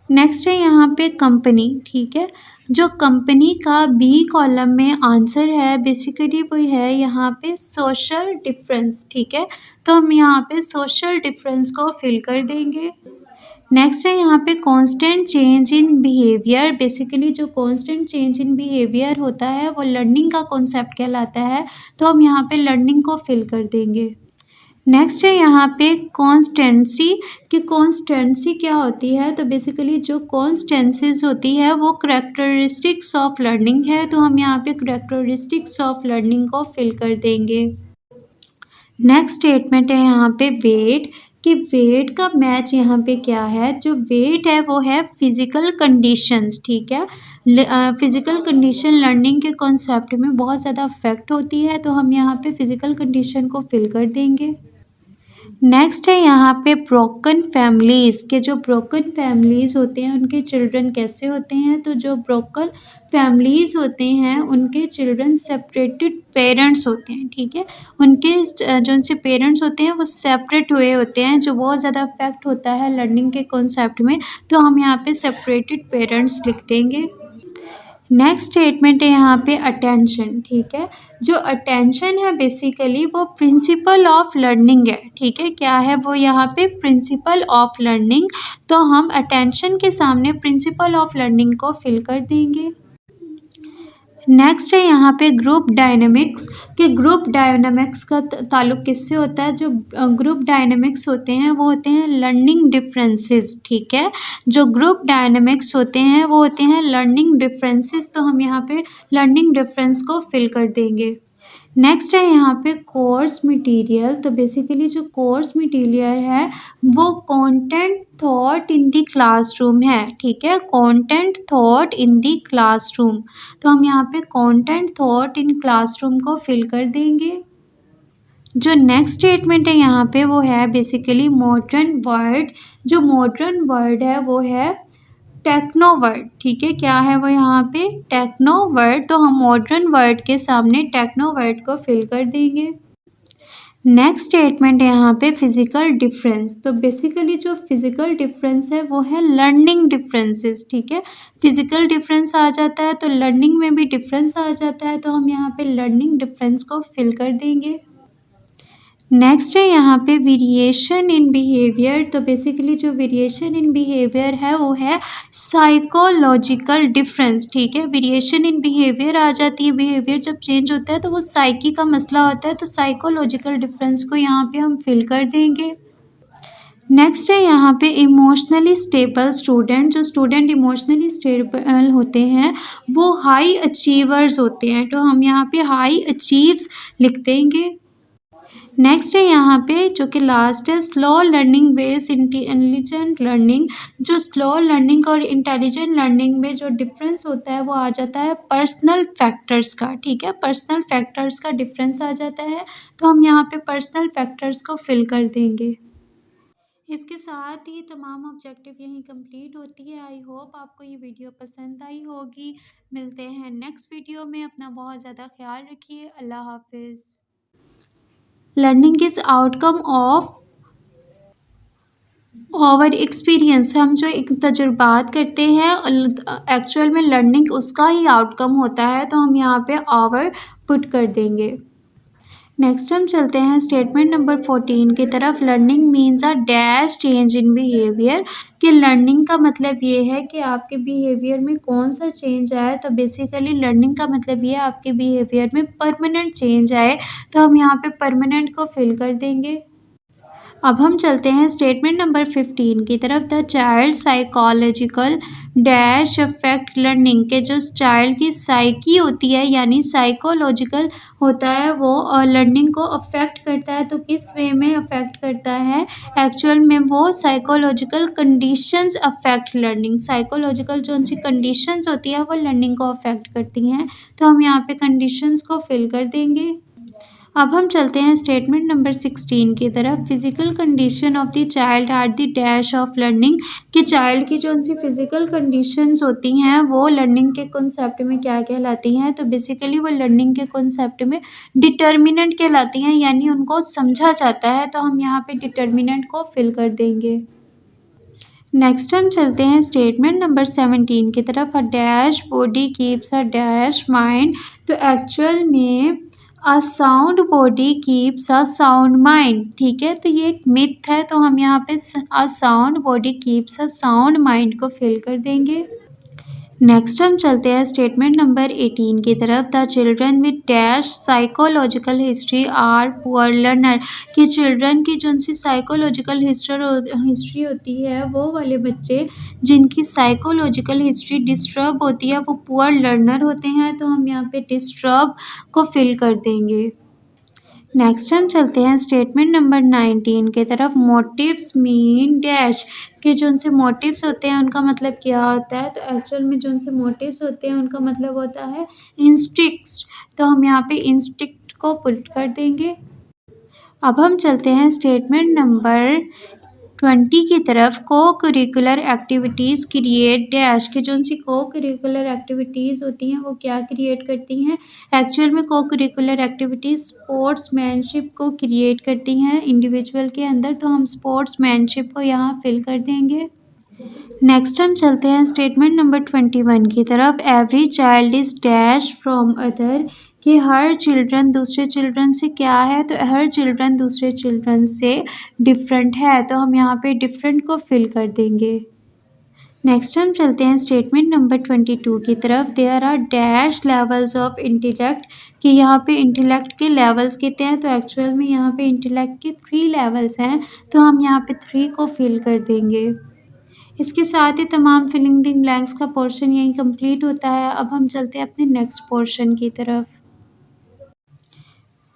नेक्स्ट है यहाँ पे कंपनी, ठीक है। जो कंपनी का बी कॉलम में आंसर है बेसिकली वो है यहाँ पे सोशल डिफरेंस, ठीक है। तो हम यहाँ पे सोशल डिफरेंस को फिल कर देंगे। नेक्स्ट है यहाँ पे constant change in behaviour. Basically जो कांस्टेंट चेंज इन बिहेवियर होता है वो लर्निंग का कॉन्सेप्ट कहलाता है। तो हम यहाँ पे लर्निंग को फिल कर देंगे। नेक्स्ट है यहाँ पे कॉन्स्टेंसी। कि कॉन्स्टेंसी क्या होती है, तो बेसिकली जो कॉन्स्टेंसीज होती है वो करेक्टरिस्टिक्स ऑफ लर्निंग है। तो हम यहाँ पे करेक्टरिस्टिक्स ऑफ लर्निंग को फिल कर देंगे। नेक्स्ट स्टेटमेंट है यहाँ पे वेट। कि वेट का मैच यहाँ पे क्या है, जो वेट है वो है फिज़िकल कंडीशंस, ठीक है। फिज़िकल कंडीशन लर्निंग के कॉन्सेप्ट में बहुत ज़्यादा अफेक्ट होती है, तो हम यहाँ पे फिज़िकल कंडीशन को फिल कर देंगे। नेक्स्ट है यहाँ पे ब्रोकन फैमिलीज़ के, जो ब्रोकन फैमिलीज़ होते हैं उनके चिल्ड्रन कैसे होते हैं, तो जो ब्रोकन फैमिलीज़ होते हैं उनके चिल्ड्रन सेपरेटेड पेरेंट्स होते हैं, ठीक है। उनके जो उनसे पेरेंट्स होते हैं वो सेपरेट हुए होते हैं, जो बहुत ज़्यादा अफेक्ट होता है लर्निंग के कॉन्सेप्ट में, तो हम यहाँ पे सेपरेटेड पेरेंट्स लिख देंगे। नेक्स्ट स्टेटमेंट है यहाँ पे अटेंशन, ठीक है। जो अटेंशन है बेसिकली वो प्रिंसिपल ऑफ लर्निंग है, ठीक है। क्या है वो यहाँ पे, प्रिंसिपल ऑफ लर्निंग, तो हम अटेंशन के सामने प्रिंसिपल ऑफ लर्निंग को फिल कर देंगे। नेक्स्ट है यहाँ पे ग्रुप डायनेमिक्स, कि ग्रुप डायनेमिक्स का ताल्लुक किससे होता है, जो ग्रुप डायनेमिक्स होते हैं वो होते हैं लर्निंग डिफरेंसेस, ठीक है। जो ग्रुप डायनेमिक्स होते हैं वो होते हैं लर्निंग डिफरेंसेस, तो हम यहाँ पे लर्निंग डिफरेंस को फिल कर देंगे। नेक्स्ट है यहाँ पे कोर्स मटेरियल, तो बेसिकली जो कोर्स मटेरियल है वो content thought in the classroom है, ठीक है। Content thought in the classroom, तो हम यहाँ पे कंटेंट थॉट इन क्लासरूम को फिल कर देंगे। जो नेक्स्ट स्टेटमेंट है यहाँ पे वो है बेसिकली मॉडर्न वर्ड, जो मॉडर्न वर्ड है वो है टेक्नो वर्ड, ठीक है। क्या है वो यहाँ पे, टेक्नो वर्ड, तो हम मॉडर्न वर्ड के सामने टेक्नो वर्ड को फिल कर देंगे। नेक्स्ट स्टेटमेंट है यहाँ पे फिजिकल डिफरेंस, तो बेसिकली जो फिजिकल डिफरेंस है वो है लर्निंग डिफरेंसेस, ठीक है। फिजिकल डिफरेंस आ जाता है तो लर्निंग में भी डिफरेंस आ जाता है, तो हम यहाँ पे लर्निंग डिफरेंस को फिल कर देंगे। नेक्स्ट है यहाँ पे वेरिएशन इन बिहेवियर, तो बेसिकली जो वेरिएशन इन बिहेवियर है वो है साइकोलॉजिकल डिफरेंस, ठीक है। वेरिएशन इन बिहेवियर आ जाती है, बिहेवियर जब चेंज होता है तो वो साइकी का मसला होता है, तो साइकोलॉजिकल डिफरेंस को यहाँ पे हम फिल कर देंगे। नेक्स्ट है यहाँ पे इमोशनली स्टेबल स्टूडेंट, जो स्टूडेंट इमोशनली स्टेबल होते हैं वो हाई अचीवर्स होते हैं, तो हम यहाँ पे हाई अचीव्स लिख देंगे। नेक्स्ट है यहाँ पे जो कि लास्ट है slow learning based intelligent learning, जो स्लो लर्निंग और इंटेलिजेंट लर्निंग में जो डिफरेंस होता है वो आ जाता है पर्सनल फैक्टर्स का, ठीक है। पर्सनल फैक्टर्स का डिफरेंस आ जाता है, तो हम यहाँ पे पर्सनल फैक्टर्स को फिल कर देंगे। इसके साथ ही तमाम ऑब्जेक्टिव यहीं कंप्लीट होती है। आई होप आपको ये वीडियो पसंद आई होगी। मिलते हैं नेक्स्ट वीडियो में, अपना बहुत ज़्यादा ख्याल रखिए। अल्लाह हाफिज़। Learning is outcome of over experience, हम जो एक तजुर्बात करते हैं एक्चुअल में लर्निंग उसका ही आउटकम होता है, तो हम यहाँ पे ओवर पुट कर देंगे। नेक्स्ट हम चलते हैं स्टेटमेंट नंबर 14 की तरफ। Learning means a dash change in behaviour, कि लर्निंग का मतलब ये है कि आपके बिहेवियर में कौन सा चेंज आए, तो बेसिकली लर्निंग का मतलब ये है आपके बिहेवियर में परमानेंट चेंज आए, तो हम यहाँ पे परमानेंट को फिल कर देंगे। अब हम चलते हैं स्टेटमेंट नंबर 15 की तरफ। The child psychological dash affect learning, के जो चाइल्ड की साइकी होती है यानी साइकोलॉजिकल होता है वो लर्निंग को अफेक्ट करता है, तो किस वे में अफेक्ट करता है, एक्चुअल में वो psychological conditions affect learning, psychological जो उनकी कंडीशंस होती है वो लर्निंग को अफेक्ट करती हैं, तो हम यहाँ पे कंडीशंस को फिल कर देंगे। अब हम चलते हैं स्टेटमेंट नंबर 16 की तरफ। Physical condition of the child are the dash of learning, कि चाइल्ड की जो उनकी फिजिकल कंडीशंस होती हैं वो लर्निंग के कॉन्सेप्ट में क्या कहलाती हैं, तो बेसिकली वो लर्निंग के कॉन्सेप्ट में डिटर्मिनेंट कहलाती हैं, यानी उनको समझा जाता है, तो हम यहाँ पे डिटर्मिनेंट को फिल कर देंगे। नेक्स्ट हम चलते हैं स्टेटमेंट नंबर 17 की तरफ। A dash body keeps a dash mind, तो एक्चुअल में a sound body keeps a sound mind, ठीक है। तो ये एक मिथ है, तो हम यहाँ पे a sound body keeps a sound mind को फिल कर देंगे। नेक्स्ट हम चलते हैं स्टेटमेंट नंबर 18 की तरफ। The children with dash psychological history are poor learner, कि चिल्ड्रन की जो उनकी साइकोलॉजिकल हिस्ट्री होती है वो वाले बच्चे जिनकी साइकोलॉजिकल हिस्ट्री डिस्टर्ब होती है वो पुअर लर्नर होते हैं, तो हम यहाँ पे डिस्टर्ब को फिल कर देंगे। नेक्स्ट हम चलते हैं स्टेटमेंट नंबर 19 की तरफ। मोटिव्स मीन डैश के जो उनसे मोटिव्स होते हैं उनका मतलब क्या होता है? तो एक्चुअल में जो उनसे मोटिव्स होते हैं उनका मतलब होता है इंस्टिक्ट्स। तो हम यहाँ पे इंस्टिक्ट को पुट कर देंगे। अब हम चलते हैं स्टेटमेंट नंबर 20 की तरफ। को करिकुलर एक्टिविटीज़ क्रिएट डैश के जो उनसी को करिकुलर एक्टिविटीज़ होती हैं वो क्या क्रिएट करती हैं? एक्चुअल में को करिकुलर एक्टिविटीज़ स्पोर्ट्समैनशिप को क्रिएट करती हैं इंडिविजुअल के अंदर। तो हम स्पोर्ट्समैनशिप को यहाँ फिल कर देंगे। नेक्स्ट हम चलते हैं स्टेटमेंट नंबर 21 की तरफ। Every child is dash from other कि हर चिल्ड्रन दूसरे चिल्ड्रन से क्या है? तो हर चिल्ड्रन दूसरे चिल्ड्रन से डिफरेंट है। तो हम यहाँ पे डिफरेंट को फिल कर देंगे। नेक्स्ट हम चलते हैं स्टेटमेंट नंबर 22 की तरफ। There are dash levels of intellect कि यहाँ पे इंटेलेक्ट के लेवल्स कितने हैं? तो एक्चुअल में यहाँ पे इंटेलेक्ट के 3 लेवल्स हैं। तो हम यहाँ पे 3 को फिल कर देंगे। इसके साथ ही तमाम फिलिंग द ब्लैंक्स का पोर्शन यहीं कंप्लीट होता है। अब हम चलते हैं अपने नेक्स्ट पोर्शन की तरफ।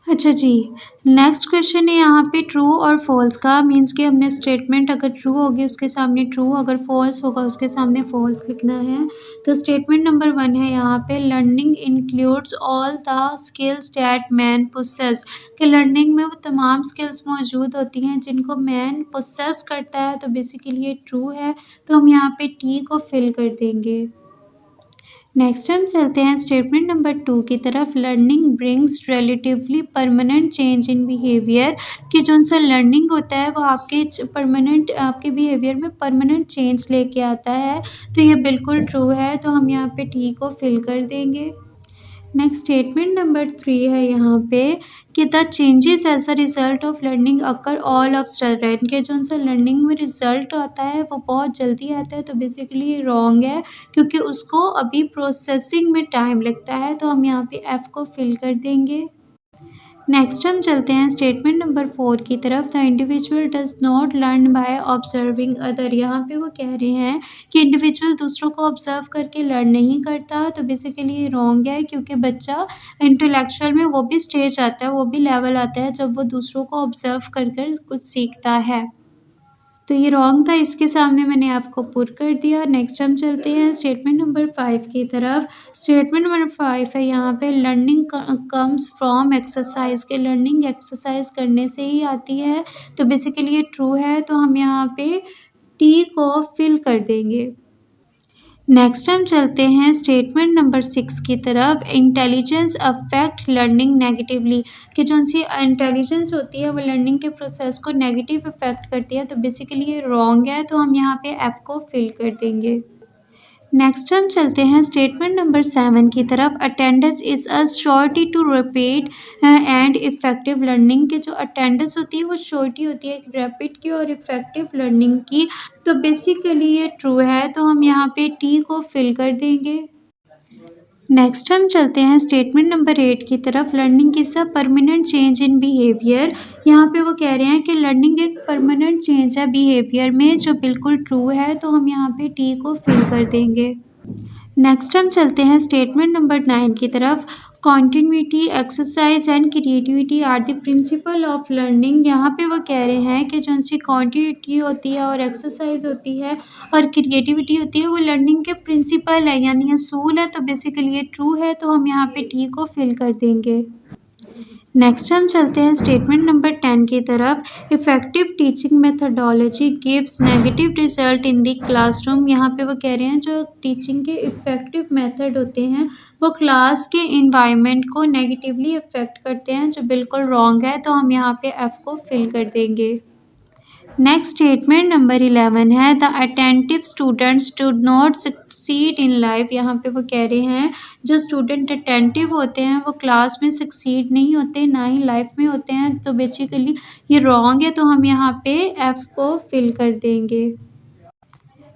अच्छा जी, नेक्स्ट क्वेश्चन है यहाँ पे ट्रू और फॉल्स का। मीन्स कि हमने स्टेटमेंट अगर ट्रू होगी उसके सामने ट्रू, अगर फॉल्स होगा उसके सामने फॉल्स लिखना है। तो स्टेटमेंट नंबर 1 है यहाँ पे learning includes all the skills that man possess कि लर्निंग में वो तमाम स्किल्स मौजूद होती हैं जिनको मैन पोसेस करता है। तो बेसिकली ये ट्रू है। तो हम यहाँ पे टी को फिल कर देंगे। नेक्स्ट हम चलते हैं स्टेटमेंट नंबर 2 की तरफ। Learning brings relatively permanent change in behaviour कि जो उनसे लर्निंग होता है वो आपके परमानेंट आपके बिहेवियर में परमानेंट चेंज लेके आता है। तो ये बिल्कुल ट्रू है। तो हम यहाँ पे टी को फिल कर देंगे। नेक्स्ट स्टेटमेंट नंबर 3 है यहाँ पे कि the changes as a result of learning occur all of children के जो उनसे लर्निंग में रिजल्ट आता है वो बहुत जल्दी आता है। तो बेसिकली रॉन्ग है क्योंकि उसको अभी प्रोसेसिंग में टाइम लगता है। तो हम यहाँ पे एफ़ को फिल कर देंगे। नेक्स्ट हम चलते हैं स्टेटमेंट नंबर 4 की तरफ। The individual does not learn by observing other यहाँ पे वो कह रहे हैं कि इंडिविजुअल दूसरों को ऑब्जर्व करके लर्न नहीं करता। तो बेसिकली ये रॉन्ग है क्योंकि बच्चा इंटेलेक्चुअल में वो भी स्टेज आता है, वो भी लेवल आता है जब वो दूसरों को ऑब्जर्व कर कर कुछ सीखता है। तो ये रॉन्ग था, इसके सामने मैंने आपको पुट कर दिया। नेक्स्ट हम चलते हैं स्टेटमेंट नंबर 5 की तरफ। स्टेटमेंट नंबर 5 है यहाँ पे लर्निंग कम्स फ्रॉम एक्सरसाइज के लर्निंग एक्सरसाइज करने से ही आती है। तो बेसिकली ये ट्रू है। तो हम यहाँ पे टी को फिल कर देंगे। नेक्स्ट हम चलते हैं स्टेटमेंट नंबर 6 की तरफ। इंटेलिजेंस अफेक्ट लर्निंग नेगेटिवली कि जो उनसी इंटेलिजेंस होती है वो लर्निंग के प्रोसेस को नेगेटिव इफेक्ट करती है। तो बेसिकली ये रॉन्ग है। तो हम यहाँ पे एफ को फिल कर देंगे। नेक्स्ट हम चलते हैं स्टेटमेंट नंबर 7 की तरफ। Attendance is a surety to repeat and effective learning के जो अटेंडेंस होती है वो श्योरिटी होती है रैपिड की और इफ़ेक्टिव लर्निंग की। तो बेसिकली ये ट्रू है। तो हम यहाँ पे टी को फिल कर देंगे। नेक्स्ट हम चलते हैं स्टेटमेंट नंबर 8 की तरफ। Learning is a permanent change in behaviour यहाँ पे वो कह रहे हैं कि लर्निंग एक परमानेंट चेंज है बिहेवियर में, जो बिल्कुल ट्रू है। तो हम यहाँ पे टी को फिल कर देंगे। नेक्स्ट हम चलते हैं स्टेटमेंट नंबर 9 की तरफ। Continuity exercise and creativity are the principle of learning यहाँ पे वो कह रहे हैं कि जो उनसी कॉन्टिन्यूटी होती है और एक्सरसाइज होती है और क्रिएटिविटी होती है वो लर्निंग के प्रिंसिपल है यानी असूल है। तो बेसिकली ये ट्रू है। तो हम यहाँ पे टी को फिल कर देंगे। नेक्स्ट हम चलते हैं स्टेटमेंट नंबर 10 की तरफ। Effective teaching methodology gives negative result in the classroom यहाँ पे वो कह रहे हैं जो टीचिंग के इफ़ेक्टिव मेथड होते हैं वो क्लास के इन्वायरमेंट को नेगेटिवली अफेक्ट करते हैं, जो बिल्कुल रॉन्ग है। तो हम यहाँ पे एफ़ को फिल कर देंगे। नेक्स्ट स्टेटमेंट नंबर 11 है the attentive students do not succeed in life यहाँ पे वो कह रहे हैं जो स्टूडेंट अटेंटिव होते हैं वो क्लास में सक्सीड नहीं होते, ना ही लाइफ में होते हैं। तो बेसिकली ये रॉन्ग है। तो हम यहाँ पे एफ़ को फिल कर देंगे।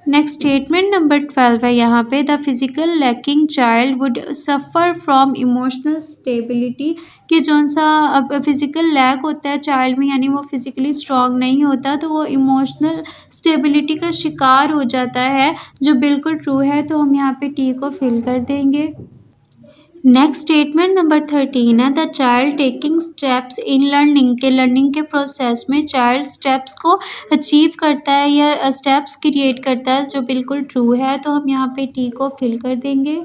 नेक्स्ट स्टेटमेंट नंबर 12 है यहाँ पे the physical lacking child would suffer from emotional stability कि जौन सा अब फिज़िकल लैक होता है चाइल्ड में यानी वो फिज़िकली स्ट्रॉन्ग नहीं होता तो वो इमोशनल स्टेबिलिटी का शिकार हो जाता है, जो बिल्कुल ट्रू है। तो हम यहाँ पे टी को फिल कर देंगे। नेक्स्ट स्टेटमेंट नंबर 13 है the child taking steps in learning के लर्निंग के प्रोसेस में चाइल्ड स्टेप्स को अचीव करता है या स्टेप्स क्रिएट करता है, जो बिल्कुल ट्रू है, तो हम यहाँ पे टी को फिल कर देंगे।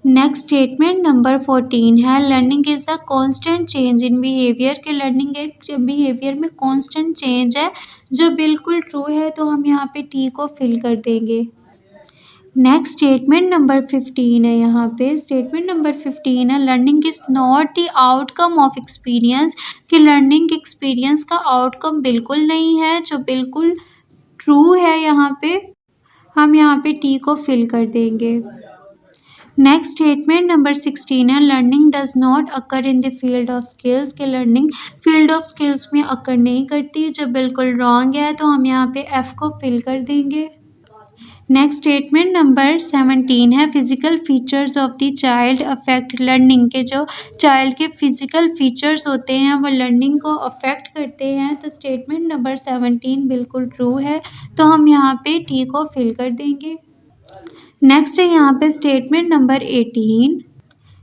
नेक्स्ट स्टेटमेंट नंबर 14 है learning is a constant change in behaviour के लर्निंग एक बिहेवियर में कांस्टेंट चेंज है, जो बिल्कुल ट्रू है, तो हम यहाँ पे टी को फिल कर देंगे। नेक्स्ट स्टेटमेंट नंबर 15 है, यहाँ पे स्टेटमेंट नंबर 15 है learning is not the outcome of experience कि लर्निंग एक्सपीरियंस का आउटकम बिल्कुल नहीं है, जो बिल्कुल ट्रू है। यहाँ पे हम यहाँ पे टी को फिल कर देंगे। नेक्स्ट स्टेटमेंट नंबर 16 है learning does not occur in the field of skills के लर्निंग फील्ड ऑफ स्किल्स में अकर नहीं करती, जो बिल्कुल रॉन्ग है, तो हम यहाँ पे एफ को फिल कर देंगे। नेक्स्ट स्टेटमेंट नंबर 17 है physical features of the child affect learning के जो चाइल्ड के फिजिकल फीचर्स होते हैं वो लर्निंग को अफेक्ट करते हैं, तो स्टेटमेंट नंबर 17 बिल्कुल ट्रू है, तो हम यहाँ पे टी को फिल कर देंगे। नेक्स्ट है यहाँ पे स्टेटमेंट नंबर 18।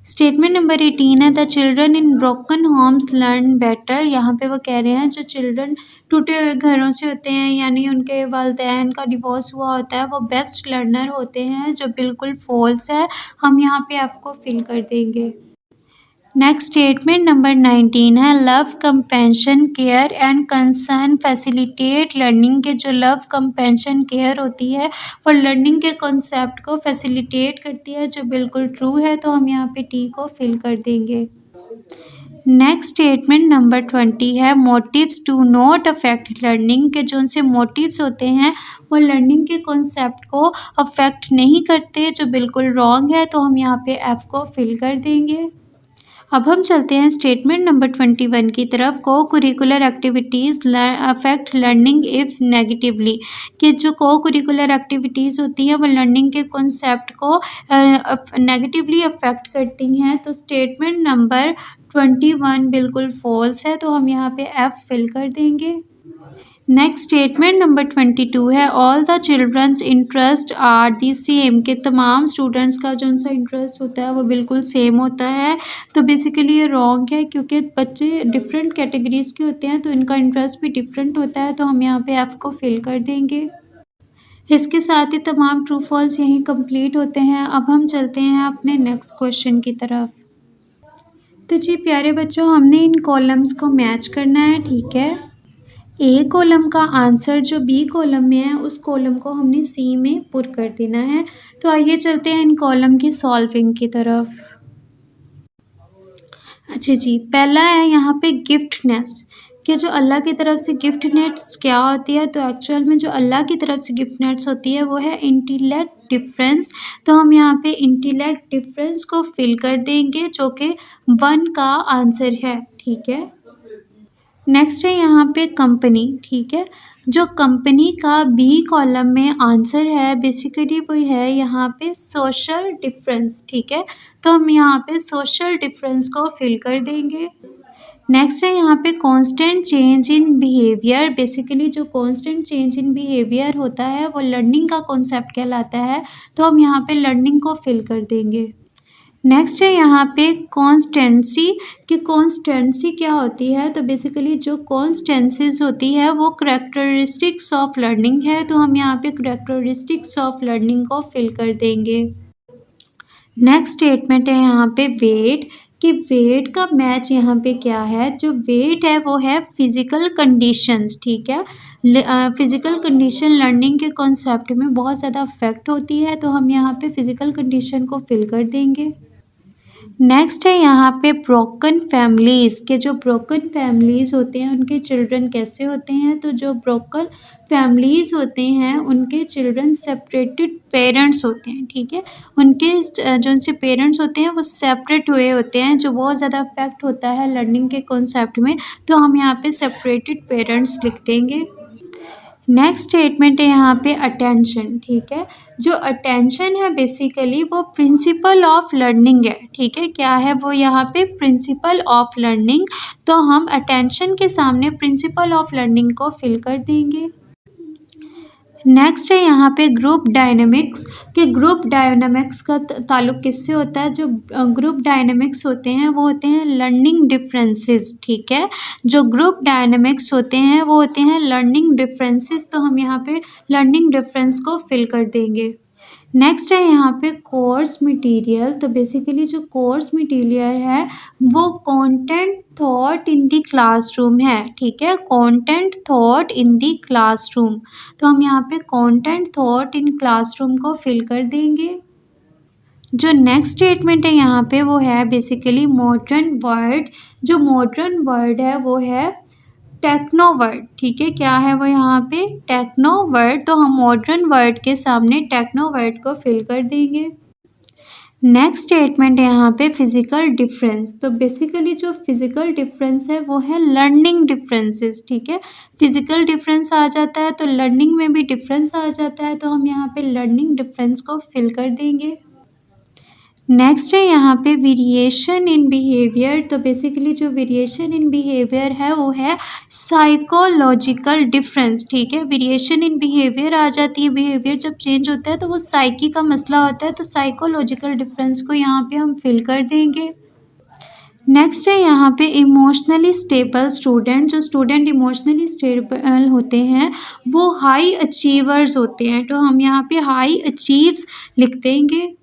स्टेटमेंट नंबर 18 है the children in broken homes learn better. यहाँ पे वो कह रहे हैं जो चिल्ड्रन टूटे हुए घरों से होते हैं यानी उनके वालिदैन का डिवोर्स हुआ होता है वो बेस्ट लर्नर होते हैं, जो बिल्कुल फॉल्स है, हम यहाँ पे एफ को फिल कर देंगे। नेक्स्ट स्टेटमेंट नंबर 19 है love compassion care and concern facilitate learning के जो लव कंपेंशन केयर होती है वो लर्निंग के कॉन्सेप्ट को फैसिलिटेट करती है, जो बिल्कुल ट्रू है, तो हम यहाँ पे टी को फिल कर देंगे। नेक्स्ट स्टेटमेंट नंबर 20 है motives do not affect learning के जो उनसे मोटिव्स होते हैं वो लर्निंग के कॉन्सेप्ट को अफेक्ट नहीं करते, जो बिल्कुल रॉन्ग है, तो हम यहाँ पे एफ को फिल कर देंगे। अब हम चलते हैं स्टेटमेंट नंबर 21 की तरफ। को curricular activities affect learning if negatively कि जो को करिकुलर एक्टिविटीज़ होती हैं वो लर्निंग के कॉन्सेप्ट को नेगेटिवली अफेक्ट करती हैं, तो स्टेटमेंट नंबर 21 बिल्कुल फॉल्स है, तो हम यहाँ पे एफ फिल कर देंगे। नेक्स्ट स्टेटमेंट नंबर 22 है all the children's interest are the same के तमाम स्टूडेंट्स का जो उनका इंटरेस्ट होता है वो बिल्कुल सेम होता है, तो बेसिकली ये रॉन्ग है क्योंकि बच्चे डिफरेंट कैटेगरीज़ के होते हैं तो इनका इंटरेस्ट भी डिफरेंट होता है, तो हम यहाँ पे एफ़ को फिल कर देंगे। इसके साथ ही तमाम ट्रू फॉल्स यहीं कंप्लीट होते हैं। अब हम चलते हैं अपने नेक्स्ट क्वेश्चन की तरफ। तो जी प्यारे बच्चों हमने इन कॉलम्स को मैच करना है, ठीक है। ए कॉलम का आंसर जो बी कॉलम में है उस कॉलम को हमने सी में पुट कर देना है। तो आइए चलते हैं इन कॉलम की सॉल्विंग की तरफ। अच्छा जी, पहला है यहाँ पे गिफ्टनेस कि जो अल्लाह की तरफ से गिफ्टनेस क्या होती है, तो एक्चुअल में जो अल्लाह की तरफ से गिफ्टनेस होती है वो है इंटेलेक्ट डिफरेंस, तो हम यहाँ पे इंटेलेक्ट डिफरेंस को फिल कर देंगे जो कि 1 का आंसर है, ठीक है। नेक्स्ट है यहाँ पे कंपनी, ठीक है। जो कंपनी का बी कॉलम में आंसर है बेसिकली वो है यहाँ पे सोशल डिफरेंस, ठीक है, तो हम यहाँ पे सोशल डिफरेंस को फिल कर देंगे। नेक्स्ट है यहाँ पे constant change in behaviour, basically जो कांस्टेंट चेंज इन बिहेवियर होता है वो लर्निंग का कॉन्सेप्ट कहलाता है, तो हम यहाँ पे लर्निंग को फिल कर देंगे। नेक्स्ट है यहाँ पे कॉन्स्टेंसी कि कॉन्स्टेंसी क्या होती है, तो बेसिकली जो कॉन्स्टेंसीज होती है वो करेक्टरिस्टिक्स ऑफ लर्निंग है, तो हम यहाँ पे करेक्टरिस्टिक्स ऑफ लर्निंग को फिल कर देंगे। नेक्स्ट स्टेटमेंट है यहाँ पे वेट कि वेट का मैच यहाँ पे क्या है, जो वेट है वो है फिज़िकल कंडीशंस, ठीक है। फिज़िकल कंडीशन लर्निंग के कॉन्सेप्ट में बहुत ज़्यादा अफेक्ट होती है, तो हम यहाँ पे फिज़िकल कंडीशन को फिल कर देंगे। नेक्स्ट है यहाँ पे ब्रोकन फैमिलीज़ के जो ब्रोकन फैमिलीज़ होते हैं उनके चिल्ड्रन कैसे होते हैं, तो जो ब्रोकन फैमिलीज़ होते हैं उनके चिल्ड्रन सेपरेटेड पेरेंट्स होते हैं, ठीक है। उनके जो उनसे पेरेंट्स होते हैं वो सेपरेट हुए होते हैं, जो बहुत ज़्यादा अफेक्ट होता है लर्निंग के कॉन्सेप्ट में, तो हम यहाँ पे सेपरेटेड पेरेंट्स लिख देंगे। नेक्स्ट स्टेटमेंट है यहाँ पे अटेंशन, ठीक है। जो अटेंशन है बेसिकली वो प्रिंसिपल ऑफ लर्निंग है, ठीक है। क्या है वो यहाँ पे प्रिंसिपल ऑफ लर्निंग, तो हम अटेंशन के सामने प्रिंसिपल ऑफ लर्निंग को फिल कर देंगे। नेक्स्ट है यहाँ पे ग्रुप डायनामिक्स कि ग्रुप डायनामिक्स का ताल्लुक किससे होता है। जो ग्रुप डायनामिक्स होते हैं वो होते हैं लर्निंग डिफरेंसेस, ठीक है। जो ग्रुप डायनामिक्स होते हैं वो होते हैं लर्निंग डिफरेंसेस, तो हम यहाँ पे लर्निंग डिफरेंस को फिल कर देंगे। नेक्स्ट है यहाँ पे कोर्स मटेरियल, तो बेसिकली जो कोर्स मटेरियल है वो content thought in the classroom है, ठीक है। Content thought in the classroom, तो हम यहाँ पे कंटेंट थॉट इन क्लासरूम को फिल कर देंगे। जो नेक्स्ट स्टेटमेंट है यहाँ पे वो है बेसिकली मॉडर्न वर्ड। जो मॉडर्न वर्ड है वो है टेक्नो वर्ड, ठीक है। क्या है वो यहाँ पे टेक्नो वर्ड, तो हम मॉडर्न वर्ड के सामने टेक्नो वर्ड को फिल कर देंगे। नेक्स्ट स्टेटमेंट है यहाँ पे फिजिकल डिफरेंस, तो बेसिकली जो फिजिकल डिफरेंस है वो है लर्निंग डिफरेंसेस, ठीक है। फिजिकल डिफरेंस आ जाता है तो लर्निंग में भी डिफरेंस आ जाता है, तो हम यहाँ पे लर्निंग डिफरेंस को फिल कर देंगे। नेक्स्ट है यहाँ पे वेरिएशन इन बिहेवियर, तो बेसिकली जो वेरिएशन इन बिहेवियर है वो है साइकोलॉजिकल डिफरेंस, ठीक है। वेरिएशन इन बिहेवियर आ जाती है, बिहेवियर जब चेंज होता है तो वो साइकी का मसला होता है, तो साइकोलॉजिकल डिफरेंस को यहाँ पे हम फिल कर देंगे। नेक्स्ट है यहाँ पे इमोशनली स्टेबल स्टूडेंट, जो स्टूडेंट इमोशनली स्टेबल होते हैं वो हाई अचीवर्स होते हैं, तो हम यहाँ पे हाई अचीव्स लिख देंगे।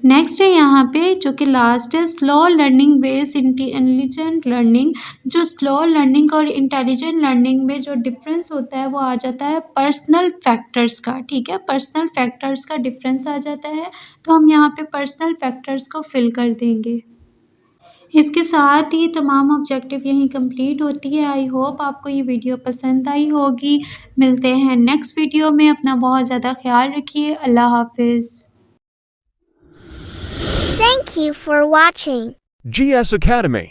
नेक्स्ट है यहाँ पे जो कि लास्ट है slow learning based intelligent learning. जो स्लो लर्निंग और इंटेलिजेंट लर्निंग में जो डिफरेंस होता है वो आ जाता है पर्सनल फैक्टर्स का, ठीक है। पर्सनल फैक्टर्स का डिफरेंस आ जाता है, तो हम यहाँ पे पर्सनल फैक्टर्स को फिल कर देंगे। इसके साथ ही तमाम ऑब्जेक्टिव यहीं कंप्लीट होती है। आई होप आपको ये वीडियो पसंद आई होगी। मिलते हैं नेक्स्ट वीडियो में, अपना बहुत ज़्यादा ख्याल रखिए। अल्लाह हाफिज़। Thank you for watching. GS Academy.